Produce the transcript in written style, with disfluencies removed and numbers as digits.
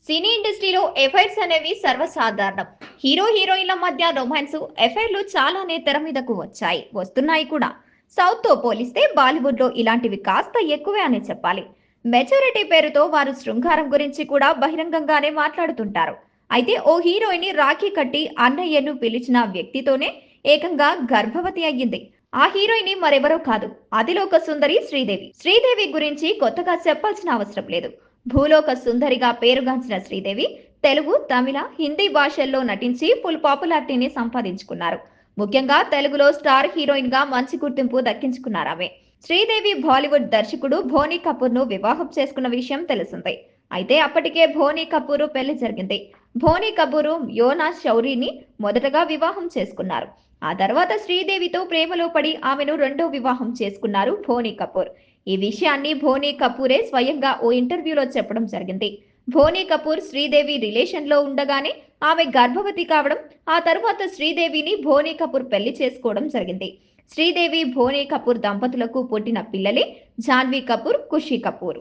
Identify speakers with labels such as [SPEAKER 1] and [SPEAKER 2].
[SPEAKER 1] సినీ ఇండస్ట్రీలో ఎఫైర్స్ అనేవి సర్వసాధారణం. హీరో హీరోయిన్ల మధ్య రొమాన్స్ ఎఫైర్లు చాలానే తెర మీదకు వస్తున్నాయి కూడా. సౌత్ తో పోలిస్తే బాలీవుడ్ లో ఇలాంటివి కాస్త ఎక్కువే అని చెప్పాలి. మెచ్యూరిటీ పేరుతో వారు శృంగారం గురించి కూడా బహిరంగంగానే మాట్లాడుతుంటారు. అయితే ఓ హీరోయిన్ రాఖీ కట్టి అన్నయ్యను పిలిచిన వ్యక్తితోనే ఏకంగా గర్భవతి అయ్యింది. ఆ హీరోయిన్ మరెవరో కాదు, అతిలోక సుందరి శ్రీదేవి. శ్రీదేవి గురించి కొత్తగా చెప్పాల్సిన అవసరం లేదు. భూలోక సుందరిగా పేరుగాంచిన శ్రీదేవి తెలుగు, తమిళ, హిందీ భాషల్లో నటించి ఫుల్ పాపులారిటీని సంపాదించుకున్నారు. ముఖ్యంగా తెలుగులో స్టార్ హీరోయిన్ గా మంచి గుర్తింపు దక్కించుకున్నారు ఆమె. శ్రీదేవి బాలీవుడ్ దర్శకుడు భోనీ కపూర్ ను వివాహం చేసుకున్న విషయం తెలిసిందే. అయితే అప్పటికే భోనీ కపూర్ పెళ్లి జరిగింది. భోనీ కపూర్ యోనా శౌరిని మొదటగా వివాహం చేసుకున్నారు. ఆ తర్వాత శ్రీదేవితో ప్రేమలో పడి ఆమెను రెండో వివాహం చేసుకున్నారు భోనీ కపూర్. ఈ విషయాన్ని భోనీ కపూరే స్వయంగా ఓ ఇంటర్వ్యూలో చెప్పడం జరిగింది. భోనీ కపూర్ శ్రీదేవి రిలేషన్ లో ఉండగానే ఆమె గర్భవతి కావడం, ఆ తరువాత శ్రీదేవిని భోనీ కపూర్ పెళ్లి చేసుకోవడం జరిగింది. శ్రీదేవి భోనీ కపూర్ దంపతులకు పుట్టిన పిల్లలే జాన్వీ కపూర్, ఖుషీ కపూర్.